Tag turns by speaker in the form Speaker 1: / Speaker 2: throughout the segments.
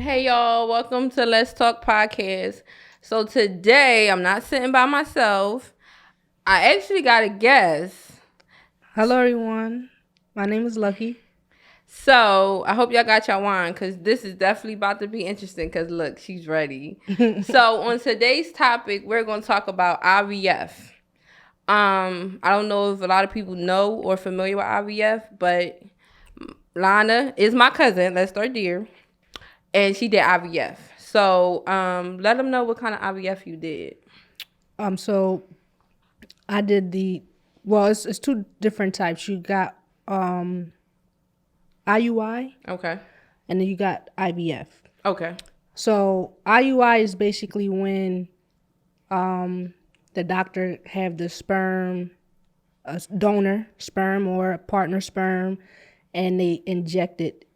Speaker 1: Hey y'all, welcome to Let's Talk Podcast. So today I'm not sitting by myself. I actually got a guest.
Speaker 2: Hello, everyone. My name is Lucky.
Speaker 1: So I hope y'all got your wine because this is definitely about to be interesting because look, she's ready. So on today's topic, we're going to talk about IVF. I don't know if a lot of people know or familiar with IVF, but Lana is my cousin. Let's start there. And she did IVF. So let them know what kind of IVF you did.
Speaker 2: So I did it's two different types. You got IUI.
Speaker 1: Okay.
Speaker 2: And then you got IVF.
Speaker 1: Okay.
Speaker 2: So IUI is basically when the doctor have the sperm, a donor sperm or a partner sperm, and they inject it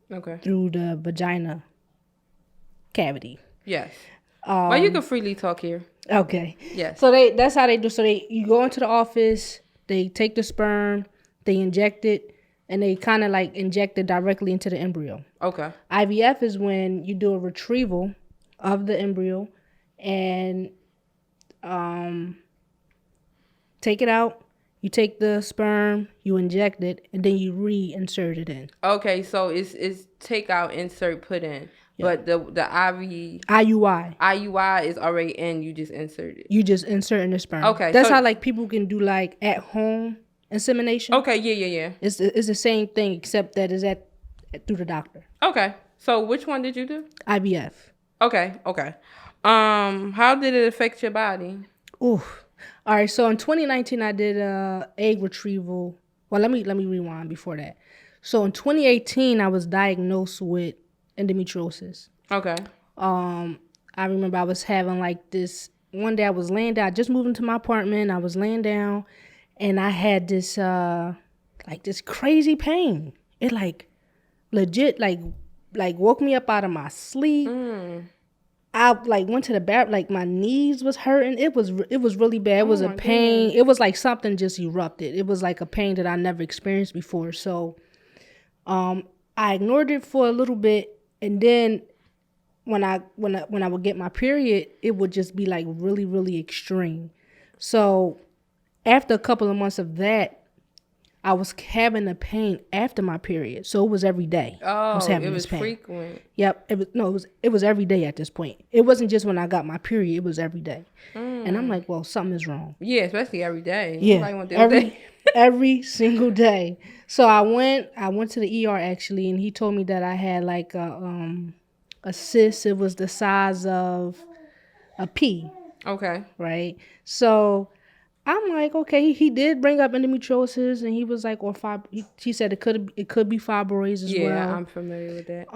Speaker 2: through the vagina cavity.
Speaker 1: Yes. Well, you can freely talk here.
Speaker 2: Okay.
Speaker 1: Yes.
Speaker 2: So that's how they do. So you go into the office, they take the sperm, they inject it, and they kind of like inject it directly into the embryo.
Speaker 1: Okay.
Speaker 2: IVF is when you do a retrieval of the embryo and take it out. You take the sperm, you inject it, and then you reinsert it in.
Speaker 1: Okay, so it's take out, insert, put in. Yep. But the IUI is already in. You just insert it.
Speaker 2: You just insert in the sperm.
Speaker 1: Okay,
Speaker 2: that's how like people can do like at home insemination.
Speaker 1: Okay, yeah. It's
Speaker 2: the same thing except that it's through the doctor.
Speaker 1: Okay, so which one did you do?
Speaker 2: IVF.
Speaker 1: Okay. How did it affect your body?
Speaker 2: Oof. All right, so in 2019 I did egg retrieval. Well, let me rewind before that. So in 2018 I was diagnosed with endometriosis.
Speaker 1: Okay.
Speaker 2: I remember I was having like this one day I was laying down, I just moved into my apartment. I was laying down and I had this this crazy pain. It like legit like woke me up out of my sleep. I like went to the bathroom, like my knees was hurting. It was really bad. It was a pain. Goodness. It was like something just erupted. It was like a pain that I never experienced before. So I ignored it for a little bit. And then when I would get my period, it would just be like really, really extreme. So after a couple of months of that, I was having the pain after my period. So it was every day.
Speaker 1: Oh,
Speaker 2: I was having
Speaker 1: it was
Speaker 2: this pain.
Speaker 1: Frequent.
Speaker 2: Yep. It was every day at this point. It wasn't just when I got my period. It was every day. And I'm like, well, something is wrong.
Speaker 1: Yeah, especially every day.
Speaker 2: Yeah, every single day. So I went to the ER actually, and he told me that I had like a cyst. It was the size of a pea.
Speaker 1: Okay.
Speaker 2: Right. So I'm like, okay. He did bring up endometriosis, and he was like, he said it could be fibroids as well.
Speaker 1: Yeah, I'm familiar with that.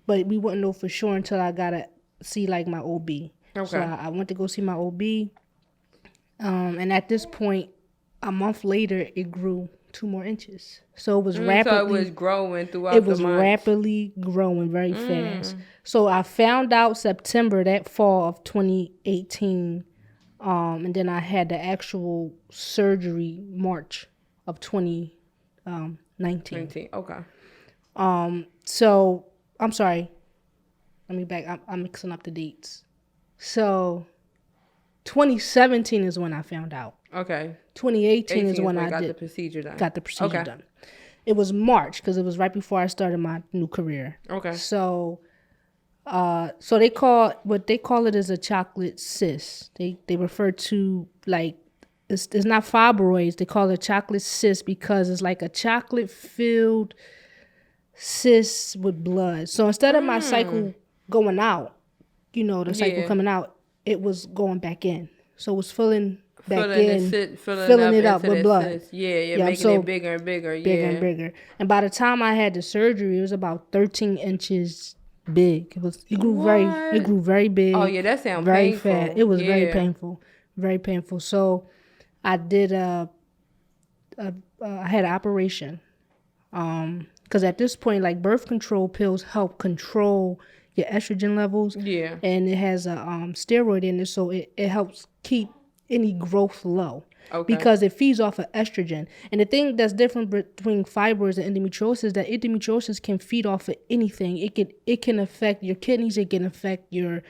Speaker 2: But we wouldn't know for sure until I got to see like my OB. Okay. So I went to go see my OB, and at this point, a month later, it grew 2 more inches. So it was rapidly.
Speaker 1: So it was growing throughout.
Speaker 2: It was rapidly growing very fast. So I found out September that fall of 2018. And then I had the actual surgery March of 2019.
Speaker 1: Okay.
Speaker 2: So I'm sorry. Let me back. I'm mixing up the dates. So 2017 is when I found out.
Speaker 1: Okay.
Speaker 2: 2018 is when I
Speaker 1: got the procedure done.
Speaker 2: Got the procedure done. It was March because it was right before I started my new career.
Speaker 1: Okay.
Speaker 2: So they call it as a chocolate cyst. They refer to like it's not fibroids. They call it chocolate cyst because it's like a chocolate filled cyst with blood. So instead of my cycle going out, the cycle coming out, it was going back in. So it was filling it up with blood.
Speaker 1: Cyst. Yeah, making it bigger and bigger.
Speaker 2: Bigger and bigger. And by the time I had the surgery, it was about 13 inches big. It grew very big.
Speaker 1: Oh yeah, that sounds
Speaker 2: very
Speaker 1: painful.
Speaker 2: Fat. It was very painful. So I did I had an operation. Because at this point, like birth control pills help control your estrogen levels.
Speaker 1: Yeah.
Speaker 2: And it has a steroid in it, so it helps keep any growth low.
Speaker 1: Okay.
Speaker 2: Because it feeds off of estrogen. And the thing that's different between fibroids and endometriosis is that endometriosis can feed off of anything. It can affect your kidneys. It can affect your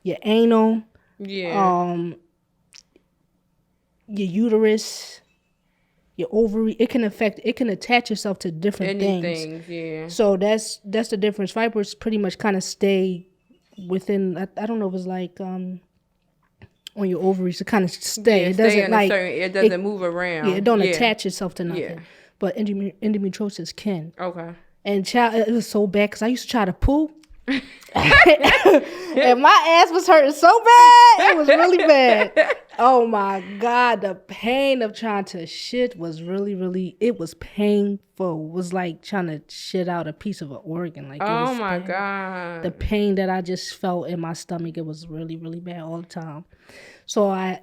Speaker 2: anal, your uterus, your ovary. It can attach itself to different things.
Speaker 1: Yeah.
Speaker 2: So that's the difference. Fibroids pretty much kind of stay within. I don't know if it's like on your ovaries to kind of stay.
Speaker 1: Yeah,
Speaker 2: it doesn't like
Speaker 1: it doesn't move around.
Speaker 2: Yeah, it don't attach itself to nothing.
Speaker 1: Yeah.
Speaker 2: But endometriosis can.
Speaker 1: Okay.
Speaker 2: And child, it was so bad because I used to try to poo. And my ass was hurting so bad. It was really bad. Oh my God. The pain of trying to shit was really, it was painful. It was like trying to shit out a piece of an organ. Like,
Speaker 1: oh my God.
Speaker 2: The pain that I just felt in my stomach, it was really, really bad all the time. So I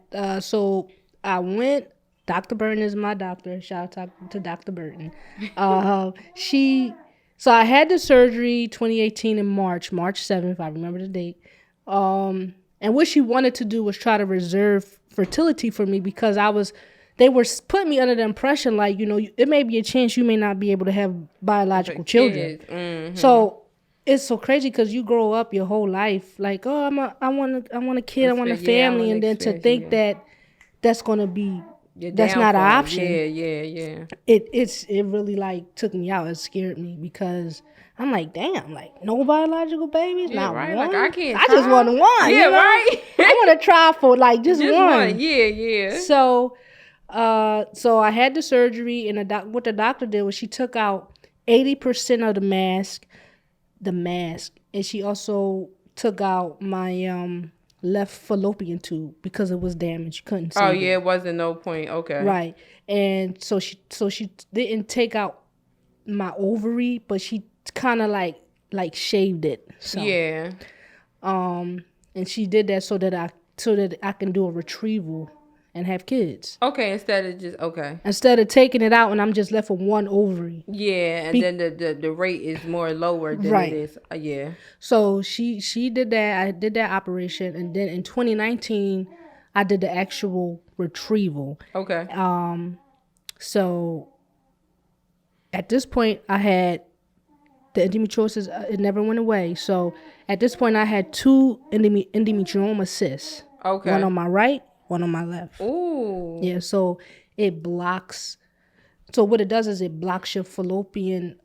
Speaker 2: went. Dr. Burton is my doctor. Shout out to Dr. Burton. So I had the surgery 2018 in March 7th, I remember the date. And what she wanted to do was try to reserve fertility for me because they were putting me under the impression like, it may be a chance you may not be able to have biological children.
Speaker 1: Mm-hmm.
Speaker 2: So it's so crazy because you grow up your whole life like, oh, I want a kid, I want a family, and then to think that that's gonna be that's not an option.
Speaker 1: Yeah.
Speaker 2: It really like took me out. It scared me because I'm like, damn, like no biological babies, not
Speaker 1: right.
Speaker 2: one.
Speaker 1: Like I can't.
Speaker 2: I just want one.
Speaker 1: Yeah, right.
Speaker 2: I want to try for like just one.
Speaker 1: Yeah.
Speaker 2: So I had the surgery, and what the doctor did was she took out 80% of the mask, and she also took out my left fallopian tube because it was damaged. Couldn't see.
Speaker 1: Oh yeah, it wasn't no point. Okay.
Speaker 2: Right. And so she didn't take out my ovary, but she kind of like shaved it. So,
Speaker 1: yeah.
Speaker 2: And she did that so that I can do a retrieval and have kids.
Speaker 1: Okay, instead
Speaker 2: of taking it out and I'm just left with one ovary.
Speaker 1: Yeah, and then the rate is more lower than it is. Yeah. So
Speaker 2: she did that. I did that operation, and then in 2019, I did the actual retrieval.
Speaker 1: Okay.
Speaker 2: So at this point, I had the endometriosis. It never went away. So at this point, I had 2 endometrioma cysts.
Speaker 1: Okay.
Speaker 2: One on my right, one on my left.
Speaker 1: Ooh.
Speaker 2: Yeah, so it blocks. So what it does is it blocks your fallopian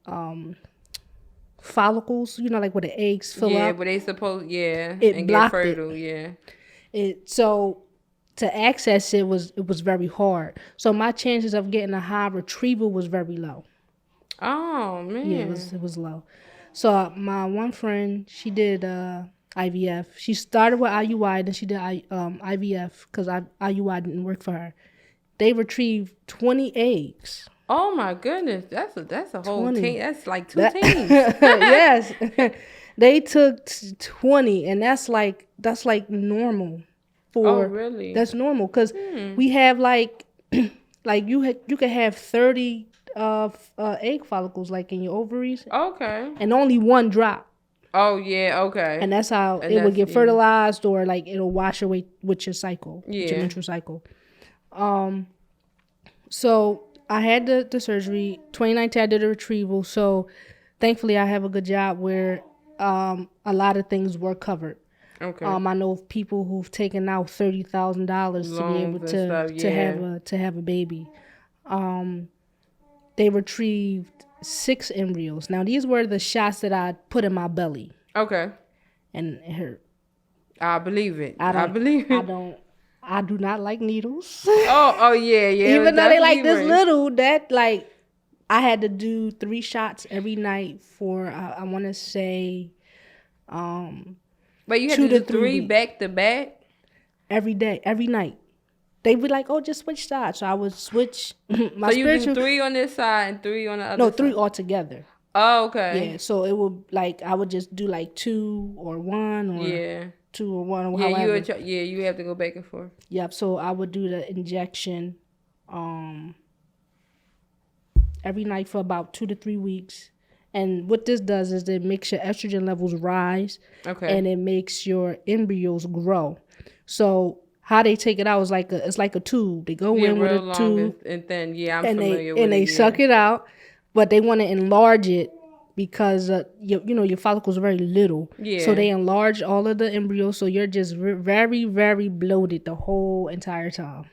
Speaker 2: follicles. Like where the eggs fill up.
Speaker 1: Yeah, where they supposed. Yeah.
Speaker 2: It
Speaker 1: and
Speaker 2: blocked
Speaker 1: get fertile.
Speaker 2: it. Yeah. So to access it was very hard. So my chances of getting a high retrieval was very low.
Speaker 1: Oh man.
Speaker 2: Yeah, it was low. So my one friend, she did IVF. She started with IUI, then she did IVF because IUI didn't work for her. They retrieved 20 eggs.
Speaker 1: Oh my goodness, that's a whole
Speaker 2: 20.
Speaker 1: team. That's like 2 teams.
Speaker 2: Yes, they took 20, and that's like normal.
Speaker 1: Oh really?
Speaker 2: That's normal because we have like you could have 30 egg follicles like in your ovaries.
Speaker 1: Okay.
Speaker 2: And only one drop.
Speaker 1: Oh yeah, okay.
Speaker 2: And that's how it would get fertilized, or like it'll wash away with your cycle, with your menstrual cycle. So I had the surgery. 2019 I did a retrieval. So thankfully I have a good job where a lot of things were covered.
Speaker 1: Okay.
Speaker 2: I know of people who've taken out $30,000 to be able to have a baby. They retrieved 6 embryos. Now these were the shots that I put in my belly.
Speaker 1: Okay.
Speaker 2: And it hurt.
Speaker 1: I believe it. I believe it.
Speaker 2: I do not like needles.
Speaker 1: Oh yeah.
Speaker 2: Even though they like this little, that like I had to do 3 shots every night for I want to say
Speaker 1: But you had to do 3 back to back?
Speaker 2: Every day, every night. They would like, oh, just switch sides. So I would switch.
Speaker 1: So you do 3 on this side and 3 on the other side?
Speaker 2: No, 3 altogether.
Speaker 1: Oh, okay.
Speaker 2: Yeah, so it would like I would just do like 2 or 1 or 2 or 1 or however.
Speaker 1: You have to go back and forth.
Speaker 2: Yep. So I would do the injection, every night for about 2 to 3 weeks. And what this does is it makes your estrogen levels rise. Okay. And it makes your embryos grow. So how they take it out is it's like a tube. They go in with a tube
Speaker 1: and then I'm
Speaker 2: and
Speaker 1: familiar with it.
Speaker 2: And they suck it out, but they want to enlarge it because your follicles are very little. Yeah. So they enlarge all of the embryos, so you're just very, very bloated the whole entire time.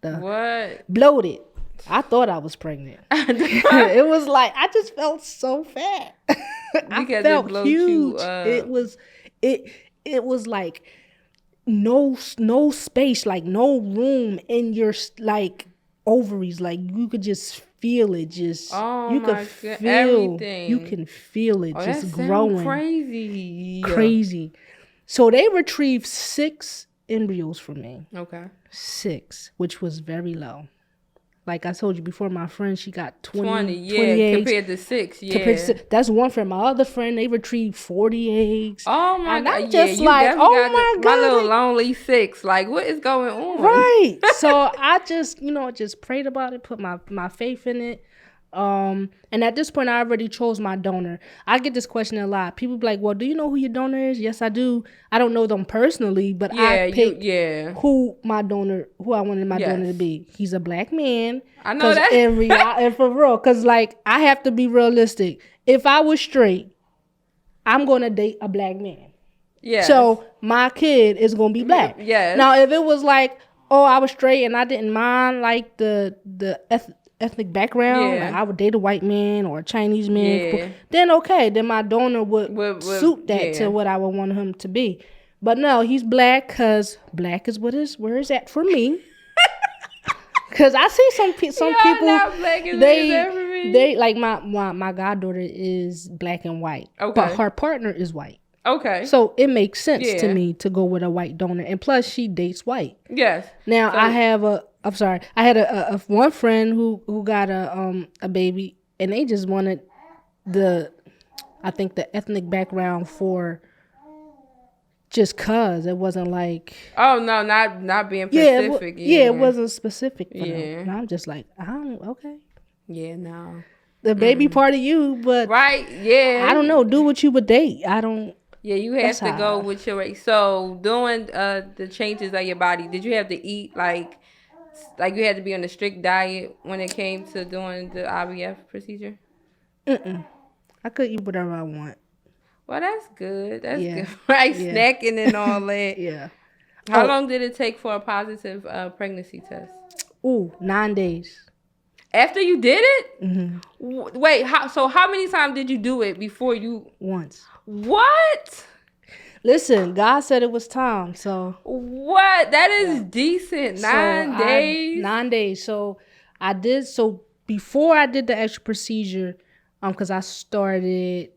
Speaker 1: What?
Speaker 2: Bloated. I thought I was pregnant. It was like I just felt so fat. I felt huge. It was like no space, like no room in your like ovaries. Like you could just feel it. Just you could feel everything. You can feel it just growing. Crazy. So they retrieved 6 embryos from me.
Speaker 1: Okay.
Speaker 2: 6, which was very low. Like I told you before, my friend, she got 20
Speaker 1: eggs. Compared to 6, yeah.
Speaker 2: That's one friend. My other friend, they retrieved 40 eggs.
Speaker 1: Oh, my
Speaker 2: God. I'm just like, oh, my God.
Speaker 1: My little lonely 6. Like, what is going on?
Speaker 2: Right. So I just, just prayed about it, put my faith in it. And at this point, I already chose my donor. I get this question a lot. People be like, well, do you know who your donor is? Yes, I do. I don't know them personally, but I picked who I wanted my donor to be. He's a black man.
Speaker 1: I know that.
Speaker 2: And for real, because like, I have to be realistic. If I was straight, I'm going to date a black man. Yeah. So my kid is going to be black.
Speaker 1: Yes.
Speaker 2: Now, if it was like, oh, I was straight and I didn't mind like the ethnic background, like I would date a white man or a Chinese man, then okay, then my donor would suit that to what I would want him to be. But no, he's black because black is where it's at for me. Because I see some people, they like my goddaughter is black and white, but her partner is white.
Speaker 1: Okay.
Speaker 2: So it makes sense to me to go with a white donor, and plus she dates white.
Speaker 1: Yes.
Speaker 2: Now I had a one friend who got a baby, and they just wanted the ethnic background for just cause it wasn't like.
Speaker 1: Oh no, not being specific.
Speaker 2: It wasn't specific for them. And I'm just like, okay.
Speaker 1: Yeah, no.
Speaker 2: The baby part of you, but
Speaker 1: right, yeah.
Speaker 2: I don't know. Do what you would date. I don't.
Speaker 1: Yeah, you have to go with your race. So doing the changes of your body, did you have to eat like you had to be on a strict diet when it came to doing the IVF procedure?
Speaker 2: I could eat whatever I want.
Speaker 1: Well, that's good. That's good. Right, snacking and all that.
Speaker 2: Yeah.
Speaker 1: How long did it take for a positive pregnancy test?
Speaker 2: 9 days.
Speaker 1: After you did it?
Speaker 2: Mm-hmm.
Speaker 1: Wait, how many times did you do it before you?
Speaker 2: Once.
Speaker 1: What?
Speaker 2: Listen, God said it was time, so.
Speaker 1: What? That is decent. 9 days?
Speaker 2: 9 days. So I did, before I did the extra procedure, because I started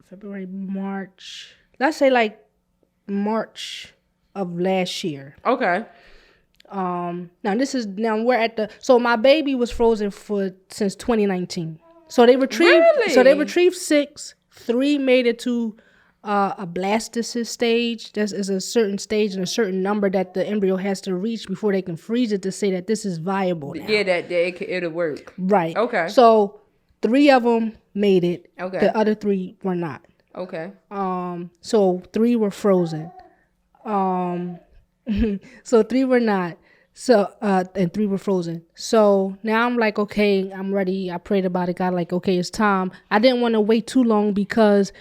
Speaker 2: February, March. Let's say like March of last year.
Speaker 1: Okay.
Speaker 2: Now we're at so my baby was frozen since 2019. So they retrieved 6. 3 made it to a blastocyst stage. That is a certain stage and a certain number that the embryo has to reach before they can freeze it to say that this is viable now.
Speaker 1: Yeah, that it'll work.
Speaker 2: Right.
Speaker 1: Okay.
Speaker 2: So 3 of them made it.
Speaker 1: Okay.
Speaker 2: The other 3 were not.
Speaker 1: Okay.
Speaker 2: So 3 were frozen. So 3 were not. So and 3 were frozen. So now I'm like, okay, I'm ready. I prayed about it. God, like, okay, it's time. I didn't want to wait too long because,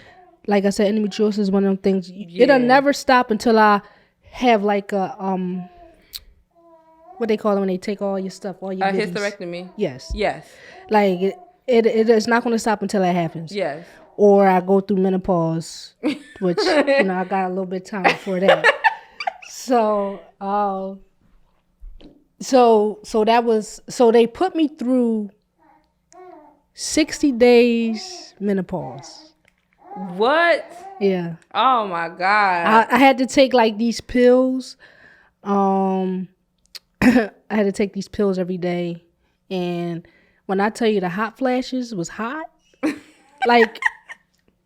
Speaker 2: like I said, endometriosis is one of them things. It'll never stop until I have like a what they call it when they take all your stuff, all your
Speaker 1: hysterectomy.
Speaker 2: Yes.
Speaker 1: Yes.
Speaker 2: Like it is not going to stop until that happens.
Speaker 1: Yes.
Speaker 2: Or I go through menopause, which I got a little bit of time before that. So they put me through 60 days menopause.
Speaker 1: What?
Speaker 2: Yeah.
Speaker 1: Oh my God.
Speaker 2: I had to take like these pills. I had to take these pills every day, and when I tell you the hot flashes was hot, like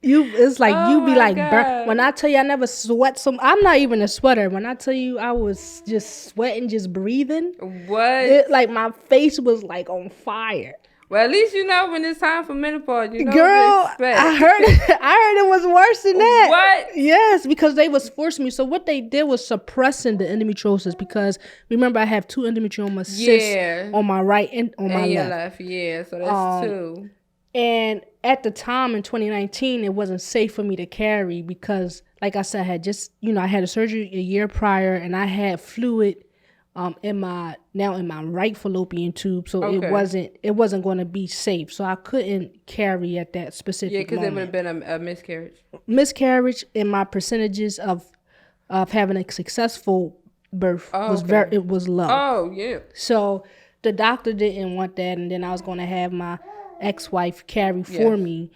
Speaker 2: it's like you be like burnt. When I tell you I never sweat I'm not even a sweater. When I tell you I was just sweating, just breathing.
Speaker 1: What?
Speaker 2: Like my face was like on fire.
Speaker 1: Well, at least you know when it's time for menopause. You know
Speaker 2: Girl,
Speaker 1: what to expect.
Speaker 2: I heard it was worse than that.
Speaker 1: What?
Speaker 2: Yes, because they was forcing me. So what they did was suppressing the endometriosis, because remember I have 2 endometrioma cysts on my right and on my left.
Speaker 1: Yeah, so that's 2.
Speaker 2: And at the time in 2019, it wasn't safe for me to carry because, like I said, I had just, I had a surgery a year prior, and I had fluid in my right fallopian tube, so it wasn't going to be safe. So I couldn't carry at that specific moment.
Speaker 1: Yeah, because it would have been a
Speaker 2: miscarriage, and my percentages of having a successful birth was low.
Speaker 1: Oh yeah.
Speaker 2: So the doctor didn't want that, and then I was going to have my ex-wife carry for me,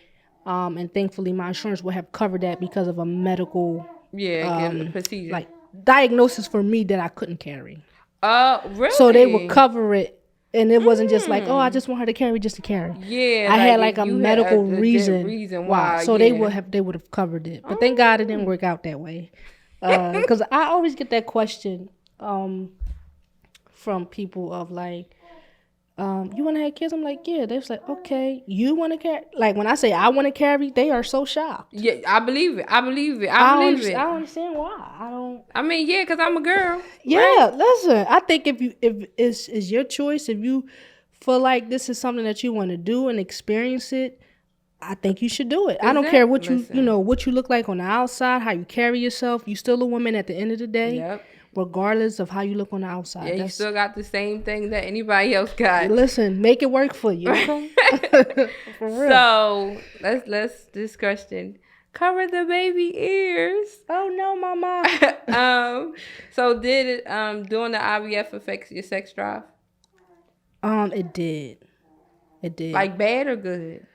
Speaker 2: and thankfully my insurance would have covered that because of a medical
Speaker 1: procedure,
Speaker 2: like diagnosis for me that I couldn't carry.
Speaker 1: Really?
Speaker 2: So they would cover it, and it wasn't just like, I just want her to carry just to carry.
Speaker 1: Yeah,
Speaker 2: I had like a medical reason why. So they would have covered it, but thank God it didn't work out that way. Because I always get that question from people of like, you want to have kids? I'm like, yeah. They're like, okay, you want to carry? Like when I say I want to carry, they are so shocked.
Speaker 1: Yeah, I believe it. I don't
Speaker 2: understand why.
Speaker 1: I mean, yeah, because I'm a girl.
Speaker 2: Yeah,
Speaker 1: right?
Speaker 2: Listen. I think if it's your choice, if you feel like this is something that you want to do and experience it, I think you should do it. Exactly. I don't care what what you look like on the outside, how you carry yourself. You still a woman at the end of the day. Yep. Regardless of how you look on the outside.
Speaker 1: Yeah, you still got the same thing that anybody else got.
Speaker 2: Listen, make it work for you. For real.
Speaker 1: So let's this question. Cover the baby ears.
Speaker 2: Oh no, mama.
Speaker 1: So did it doing the IVF affect your sex drive?
Speaker 2: It did.
Speaker 1: Like bad or good?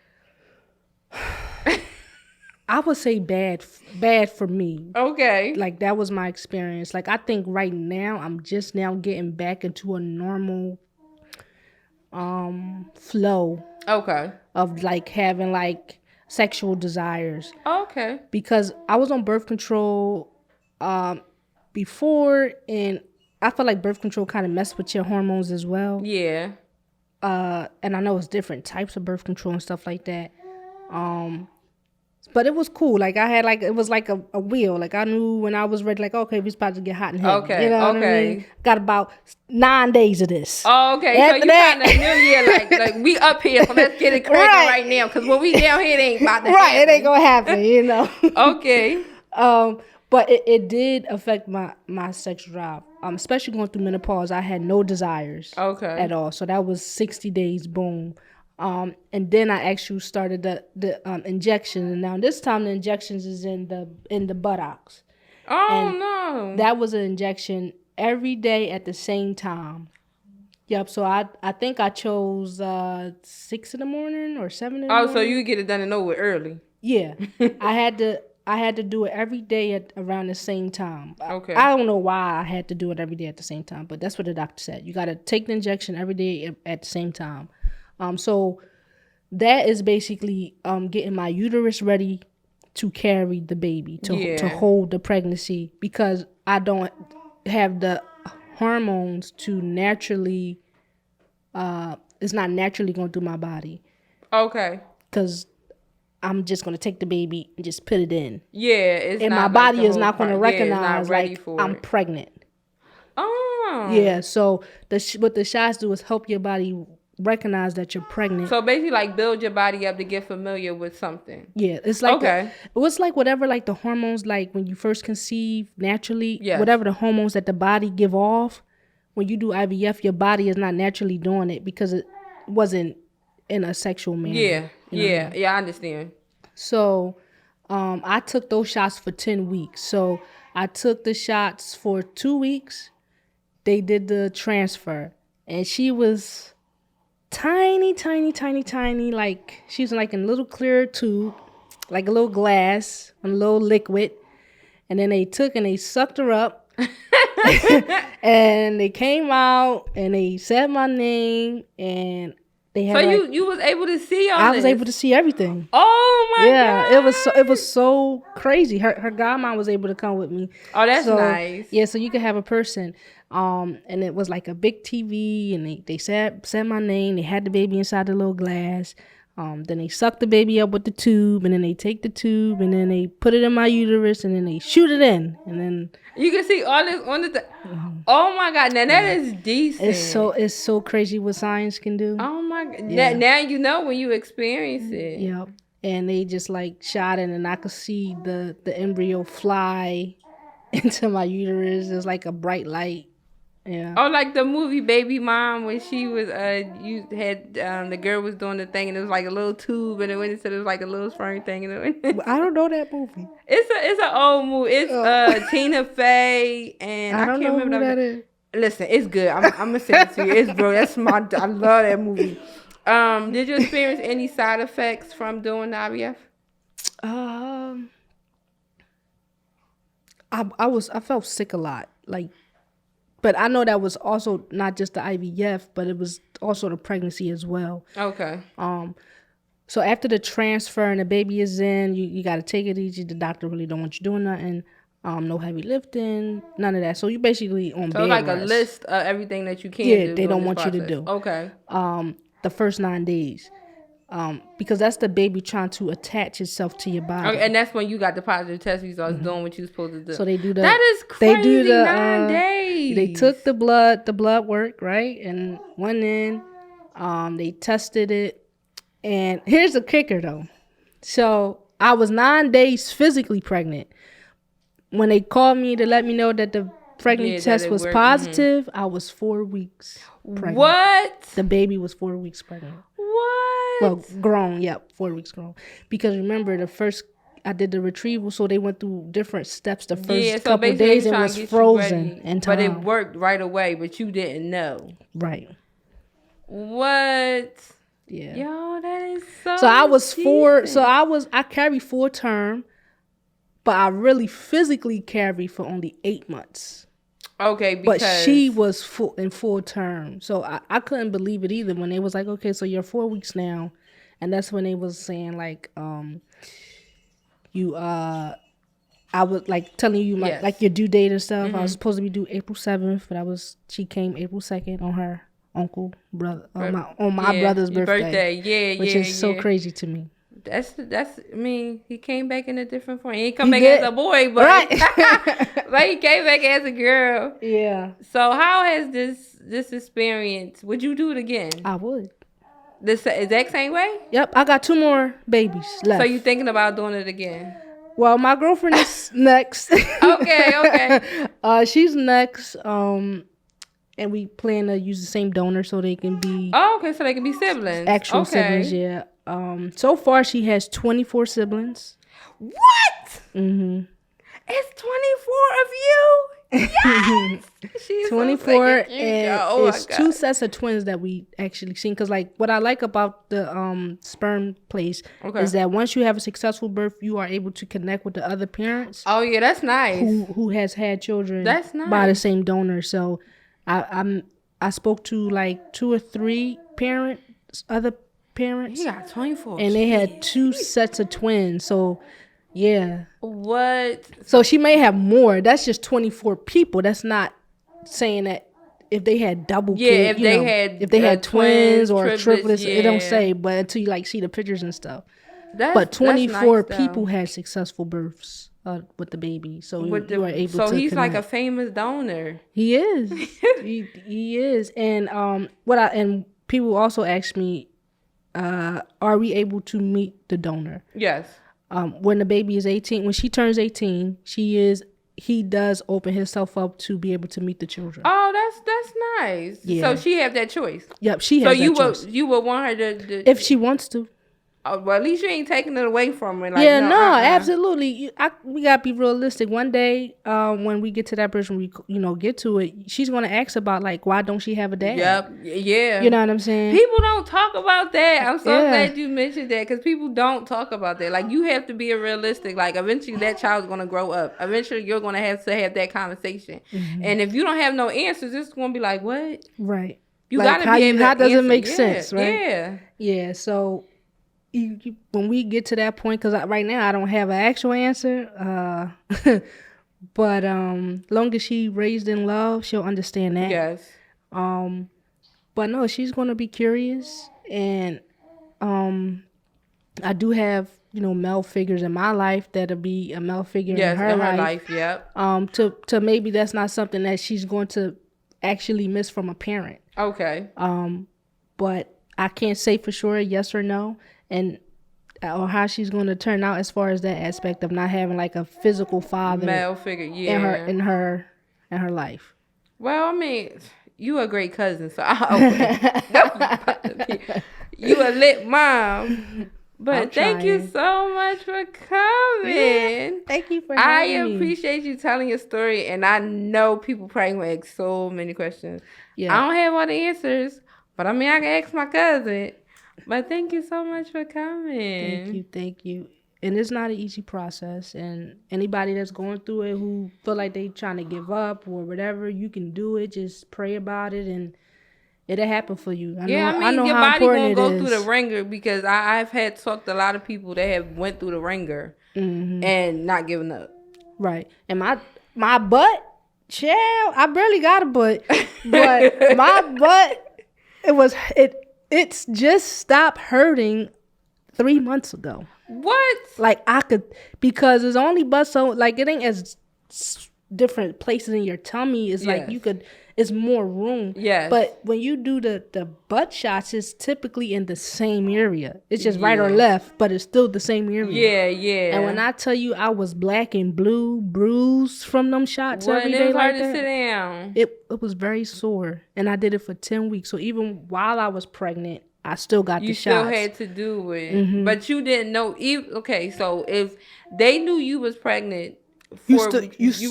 Speaker 2: I would say bad for me.
Speaker 1: Okay.
Speaker 2: Like that was my experience. Like I think right now I'm just now getting back into a normal flow.
Speaker 1: Okay.
Speaker 2: Of like having like sexual desires.
Speaker 1: Okay.
Speaker 2: Because I was on birth control before, and I feel like birth control kind of messed with your hormones as well.
Speaker 1: Yeah.
Speaker 2: And I know it's different types of birth control and stuff like that. But it was cool. Like I had it was like a wheel. Like I knew when I was ready, like, okay, we're about to get hot and heavy.
Speaker 1: Okay.
Speaker 2: You know what I mean? Got about 9 days of this.
Speaker 1: Oh, okay. After so you kind of knew, like we up here, so let's get it cracking right now. Because when we down here, it ain't about to happen.
Speaker 2: It ain't gonna happen,
Speaker 1: Okay.
Speaker 2: But it did affect my sexual drive. Especially going through menopause, I had no desires. At all. So that was 60 days, boom. And then I actually started the injection, and now this time the injections is in the buttocks.
Speaker 1: Oh, no!
Speaker 2: That was an injection every day at the same time. Yep. So I think I chose 6 in the morning or 7 in the morning.
Speaker 1: Oh, so you get it done and over early?
Speaker 2: Yeah, I had to do it every day at around the same time.
Speaker 1: Okay.
Speaker 2: I don't know why I had to do it every day at the same time, but that's what the doctor said. You got to take the injection every day at the same time. So that is basically getting my uterus ready to carry the baby, to hold the pregnancy, because I don't have the hormones to naturally, it's not naturally going through my body.
Speaker 1: Okay.
Speaker 2: Because I'm just going to take the baby and just put it in.
Speaker 1: Yeah.
Speaker 2: And my body is not going to recognize I'm pregnant.
Speaker 1: Oh.
Speaker 2: Yeah, so what the shots do is help your body recognize that you're pregnant.
Speaker 1: So basically like build your body up to get familiar with something.
Speaker 2: Yeah, it's like it was like whatever, like the hormones, like when you first conceive naturally, whatever the hormones that the body give off, when you do IVF, your body is not naturally doing it because it wasn't in a sexual manner.
Speaker 1: Yeah, I understand.
Speaker 2: So I took those shots for 10 weeks. So I took the shots for 2 weeks. They did the transfer, and she was tiny, like she's like in a little clear tube, like a little glass, a little liquid, and then they took and they sucked her up, and they came out and they said my name, and They had
Speaker 1: So
Speaker 2: like,
Speaker 1: you was able to see all
Speaker 2: I
Speaker 1: this?
Speaker 2: was able to see everything.
Speaker 1: Oh my god.
Speaker 2: It was so crazy. Her godmom was able to come with me.
Speaker 1: Oh, that's
Speaker 2: So,
Speaker 1: nice.
Speaker 2: Yeah, so you could have a person. And it was like a big TV, and they said my name. They had the baby inside the little glass. Then they suck the baby up with the tube, and then they take the tube, and then they put it in my uterus, and then they shoot it in, and then
Speaker 1: you can see all this on the. Oh my god! Now that is decent.
Speaker 2: it's so crazy what science can do.
Speaker 1: Oh my god!
Speaker 2: Yeah.
Speaker 1: Now you know when you experience it.
Speaker 2: Yep. And they just like shot it, and I could see the embryo fly into my uterus. It was like a bright light. Yeah.
Speaker 1: Oh, like the movie Baby Mom when she was you had the girl was doing the thing and it was like a little tube and it went into it was like a little sperm thing and it went.
Speaker 2: I don't know that movie.
Speaker 1: It's an old movie. It's Tina Fey and I
Speaker 2: don't
Speaker 1: can't
Speaker 2: know
Speaker 1: remember
Speaker 2: who that is.
Speaker 1: Listen, it's good. I'm gonna send it to you. It's bro. That's I love that movie. Did you experience any side effects from doing the IVF?
Speaker 2: I felt sick a lot, like, but I know that was also not just the IVF, but it was also the pregnancy as well.
Speaker 1: Okay.
Speaker 2: So after the transfer and the baby is in, you got to take it easy. The doctor really don't want you doing nothing. No heavy lifting, none of that. So you basically on bed
Speaker 1: like
Speaker 2: rest.
Speaker 1: a list of everything that you can do.
Speaker 2: Yeah, they don't want you to do.
Speaker 1: Okay.
Speaker 2: The first 9 days. Because that's the baby trying to attach itself to your body.
Speaker 1: Okay, and that's when you got the positive test results doing what you supposed to do.
Speaker 2: So they do the.
Speaker 1: That is crazy.
Speaker 2: They do the
Speaker 1: 9 days.
Speaker 2: They took the blood work, right, and went in. They tested it, and here's the kicker though. So I was 9 days physically pregnant. When they called me to let me know that the pregnancy test was positive, I was 4 weeks pregnant.
Speaker 1: What?
Speaker 2: The baby was 4 weeks pregnant.
Speaker 1: What?
Speaker 2: Well, grown, 4 weeks grown. Because remember, I did the retrieval, so they went through different steps. The first couple of days, it was frozen in time.
Speaker 1: But it worked right away, but you didn't know.
Speaker 2: Right.
Speaker 1: What?
Speaker 2: Yeah.
Speaker 1: Yo, that is so.
Speaker 2: So I was I carried full term, but I really physically carried for only 8 months.
Speaker 1: Okay, because...
Speaker 2: But she was full term. So I couldn't believe it either when they was like, okay, so you're 4 weeks now. And that's when they was saying like, I was like telling you like your due date and stuff. I was supposed to be due April 7th, but she came April 2nd on her brother, on my brother's birthday. Which is so crazy to me.
Speaker 1: That's I mean, he came back in a different form. He ain't come back as a boy, but
Speaker 2: right.
Speaker 1: but he came back as a girl.
Speaker 2: Yeah.
Speaker 1: So how has this experience? Would you do it again?
Speaker 2: I would.
Speaker 1: The exact same way?
Speaker 2: Yep. I got 2 more babies left.
Speaker 1: So you thinking about doing it again?
Speaker 2: Well, my girlfriend is next.
Speaker 1: Okay.
Speaker 2: She's next. And we plan to use the same donor so they can be.
Speaker 1: Oh, okay. So they can be siblings.
Speaker 2: Actual siblings, yeah. So far she has 24 siblings.
Speaker 1: What?
Speaker 2: Mm-hmm.
Speaker 1: It's 24 of you? Yes. She's
Speaker 2: 24 and it's 2 sets of twins that we actually seen. Because like what I like about the sperm place is that once you have a successful birth, you are able to connect with the other parents.
Speaker 1: Oh yeah, that's nice.
Speaker 2: Who has had children
Speaker 1: that's nice.
Speaker 2: by the same donor. So I spoke to like 2 or 3 other parents.
Speaker 1: He got 24.
Speaker 2: And they had 2 sets of twins. So yeah.
Speaker 1: What?
Speaker 2: So she may have more. That's just 24 people. That's not saying that if they had double kids, if they had twins or triplets, it don't say. But until you like see the pictures and stuff. But 24 people had successful births with the baby. So you are able to.
Speaker 1: So he's like a famous donor.
Speaker 2: He is. he is. And and people also ask me, are we able to meet the donor?
Speaker 1: Yes.
Speaker 2: When the baby is 18, when she turns 18, he does open himself up to be able to meet the children.
Speaker 1: Oh, that's nice.
Speaker 2: Yeah.
Speaker 1: So she have that choice.
Speaker 2: Yep, she has that choice.
Speaker 1: So you would want her to
Speaker 2: if she wants to.
Speaker 1: Oh, well, at least you ain't taking it away from her. Like,
Speaker 2: yeah, no, absolutely. We gotta be realistic. One day, when we get to that person, we get to it. She's gonna ask about like, why don't she have a dad?
Speaker 1: Yep, yeah.
Speaker 2: You know what I'm saying?
Speaker 1: People don't talk about that. I'm so glad you mentioned that because people don't talk about that. Like, you have to be realistic. Like, eventually that child's gonna grow up. Eventually, you're gonna have to have that conversation. Mm-hmm. And if you don't have no answers, it's gonna be like, what?
Speaker 2: Right.
Speaker 1: You
Speaker 2: like,
Speaker 1: gotta be able to
Speaker 2: how does it
Speaker 1: answer.
Speaker 2: make
Speaker 1: Yeah,
Speaker 2: sense, right?
Speaker 1: Yeah.
Speaker 2: Yeah, so when we get to that point, because right now I don't have an actual answer, but long as she raised in love, she'll understand that.
Speaker 1: Yes.
Speaker 2: But no, she's gonna be curious, and I do have male figures in my life that'll be a male figure in her life.
Speaker 1: Yep.
Speaker 2: To maybe that's not something that she's going to actually miss from a parent.
Speaker 1: Okay.
Speaker 2: But I can't say for sure yes or no, and or how she's going to turn out as far as that aspect of not having like a physical father,
Speaker 1: male figure, yeah,
Speaker 2: in her life.
Speaker 1: Well, I mean, you a great cousin, so you a lit mom. But thank you so much for coming.
Speaker 2: Yeah, thank you for having me.
Speaker 1: I appreciate you telling your story, and I know people probably going to ask so many questions. Yeah. I don't have all the answers, but I mean, I can ask my cousin. But thank you so much for coming.
Speaker 2: Thank you. And it's not an easy process. And anybody that's going through it who feel like they trying to give up or whatever, you can do it. Just pray about it, and it'll happen for you. I know
Speaker 1: your
Speaker 2: how
Speaker 1: body
Speaker 2: important
Speaker 1: gonna
Speaker 2: it
Speaker 1: go
Speaker 2: is.
Speaker 1: through the ringer, because I've had talked to a lot of people that have went through the ringer and not giving up.
Speaker 2: Right. And my butt, child, I barely got a butt, but my butt, it's just stopped hurting 3 months ago.
Speaker 1: What?
Speaker 2: Like I could, because it's only butt, so like it ain't as different places in your tummy. It's like you could. It's more room.
Speaker 1: Yes.
Speaker 2: But when you do the butt shots, it's typically in the same area. It's just right or left, but it's still the same area.
Speaker 1: Yeah, yeah.
Speaker 2: And when I tell you I was black and blue, bruised from them shots every day like that.
Speaker 1: It was hard to sit down.
Speaker 2: It was very sore. And I did it for 10 weeks. So even while I was pregnant, I still got the shots. You
Speaker 1: still had to do it. But you didn't know. Okay, so if they knew you was pregnant, you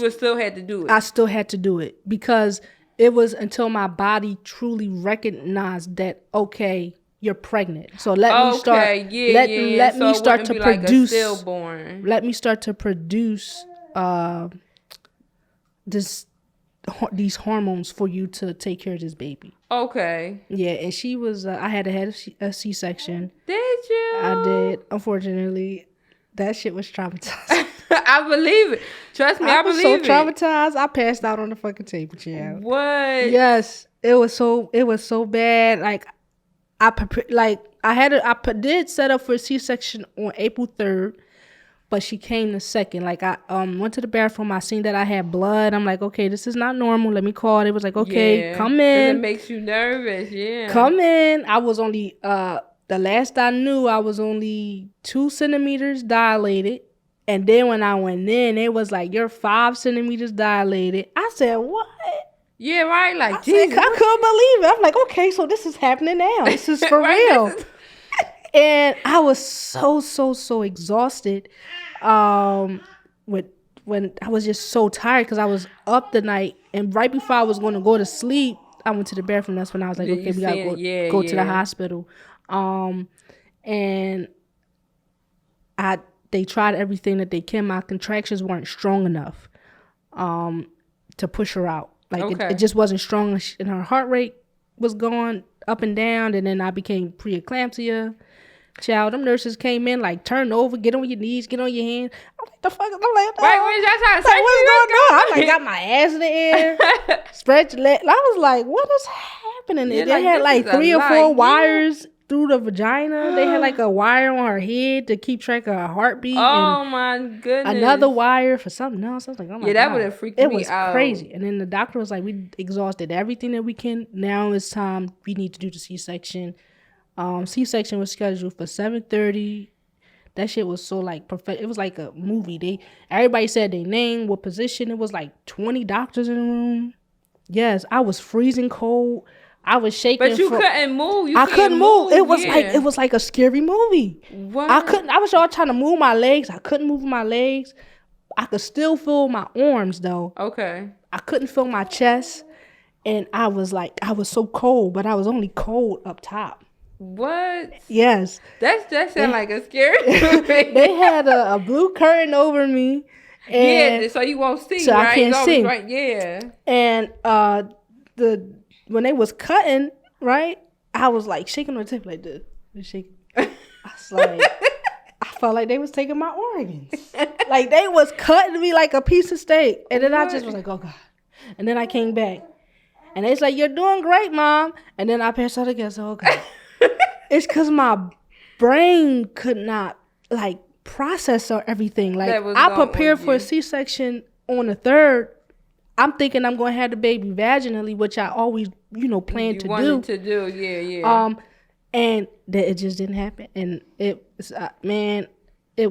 Speaker 1: would still had to do it.
Speaker 2: I still had to do it because it was until my body truly recognized that, okay, you're pregnant. So let me start. Let me start to produce.
Speaker 1: Like a stillborn.
Speaker 2: Let me start to produce these hormones for you to take care of this baby.
Speaker 1: Okay.
Speaker 2: Yeah, and she was. I had to have a C-section.
Speaker 1: Did you?
Speaker 2: I did. Unfortunately, that shit was traumatizing.
Speaker 1: I believe it. Trust me, I believe it.
Speaker 2: I was so traumatized. I passed out on the fucking table, child.
Speaker 1: What?
Speaker 2: Yes, it was so bad. Like I did set up for a C-section on April 3rd, but she came the 2nd. Like I went to the bathroom. I seen that I had blood. I'm like, okay, this is not normal. Let me call it. It was like, okay, come in.
Speaker 1: It makes you nervous. Yeah.
Speaker 2: Come in. I was only the last I knew, I was only 2 centimeters dilated. And then when I went in, it was like, you're 5 centimeters dilated. I said, what?
Speaker 1: Yeah, right. Like,
Speaker 2: I couldn't believe it. I'm like, okay, so this is happening now. This is for real. And I was so exhausted. When I was just so tired because I was up the night. And right before I was going to go to sleep, I went to the bathroom. That's when I was like, okay, we got to go to the hospital. And they tried everything that they can. My contractions weren't strong enough to push her out. Like it just wasn't strong, and her heart rate was going up and down. And then I became preeclampsia. Child, them nurses came in like, turn over, get on your knees, get on your hands. I'm like, the fuck? I'm like,
Speaker 1: right, when y'all trying to
Speaker 2: say what's going on? I like got my ass in the air, stretch leg. I was like, what is happening? Yeah, they had like 3 or 4 wires through the vagina. They had like a wire on her head to keep track of her heartbeat.
Speaker 1: Oh my goodness.
Speaker 2: Another wire for something else. I was like, oh my God.
Speaker 1: That would have freaked me out. It was
Speaker 2: crazy. And then the doctor was like, we exhausted everything that we can. Now it's time. We need to do the C-section. C-section was scheduled for 7:30. That shit was so like perfect. It was like a movie. Everybody said their name, what position. It was like 20 doctors in the room. Yes, I was freezing cold. I was shaking.
Speaker 1: But you couldn't move.
Speaker 2: I couldn't move. It was like a scary movie.
Speaker 1: What?
Speaker 2: I was all trying to move my legs. I couldn't move my legs. I could still feel my arms though.
Speaker 1: Okay.
Speaker 2: I couldn't feel my chest. And I was so cold, but I was only cold up top.
Speaker 1: What?
Speaker 2: Yes.
Speaker 1: That sounds like a scary movie.
Speaker 2: They had a blue curtain over me. And
Speaker 1: so you won't see,
Speaker 2: so
Speaker 1: right?
Speaker 2: I can't see.
Speaker 1: Right, yeah.
Speaker 2: And when they was cutting, right? I was like shaking on the tip like this. Shaking. I was like, I felt like they was taking my organs. Like they was cutting me like a piece of steak. And then I just was like, oh God. And then I came back. And they was like, you're doing great, Mom. And then I passed out again. So, okay. It's because my brain could not, like, process or everything. Like, I prepared for a C-section on the 3rd. I'm thinking I'm going to have the baby vaginally, which I always, planned to do.
Speaker 1: Wanted to do, yeah.
Speaker 2: And it just didn't happen. And it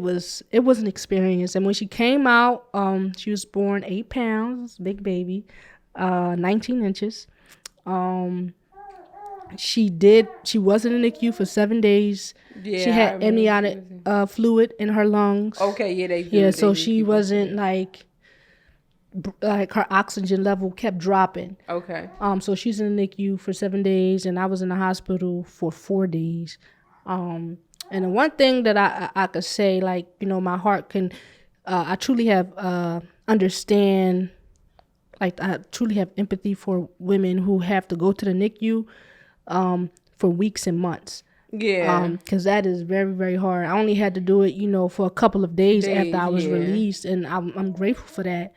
Speaker 2: was, it was an experience. And when she came out, she was born 8 pounds, big baby, 19 inches. She was in the NICU for 7 days. Yeah, she had amniotic fluid in her lungs.
Speaker 1: Okay, yeah, they do.
Speaker 2: Yeah, so she wasn't like her oxygen level kept dropping.
Speaker 1: Okay.
Speaker 2: So she's in the NICU for 7 days, and I was in the hospital for 4 days. And the one thing that I could say, like, my heart can, I truly have understand, like, I truly have empathy for women who have to go to the NICU for weeks and months.
Speaker 1: Yeah.
Speaker 2: Because that is very, very hard. I only had to do it, for a couple of days after I was released, and I'm grateful for that.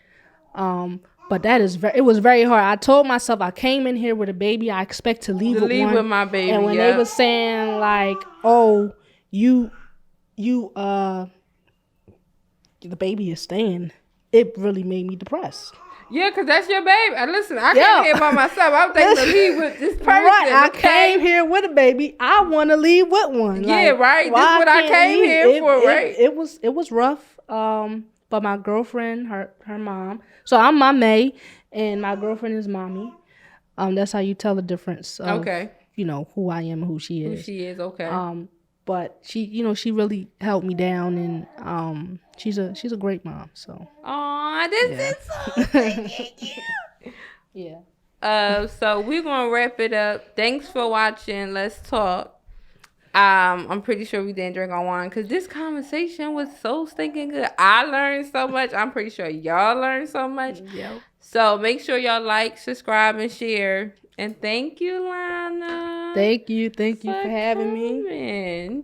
Speaker 2: But it was very hard. I told myself I came in here with a baby. I expect to leave with one.
Speaker 1: With my baby.
Speaker 2: And when they were saying like, "Oh, the baby is staying," it really made me depressed.
Speaker 1: Yeah, because that's your baby. Listen, I came here by myself. I was thinking to leave with this person.
Speaker 2: Right, I came here with a baby. I want to leave with one.
Speaker 1: Yeah, like, right. This is what I came here for, right?
Speaker 2: It was rough. But my girlfriend, her mom. So I'm my May, and my girlfriend is mommy. That's how you tell the difference. Of,
Speaker 1: okay.
Speaker 2: Who I am and who she is.
Speaker 1: Who she is, okay.
Speaker 2: But she, she really helped me down, and she's a great mom. So.
Speaker 1: Aw, this is so
Speaker 2: yeah.
Speaker 1: So we're gonna wrap it up. Thanks for watching. Let's talk. I'm pretty sure we didn't drink our wine because this conversation was so stinking good. I learned so much. I'm pretty sure y'all learned so much.
Speaker 2: Yep.
Speaker 1: So make sure y'all like, subscribe, and share. And thank you, Lana.
Speaker 2: Thank you for having me.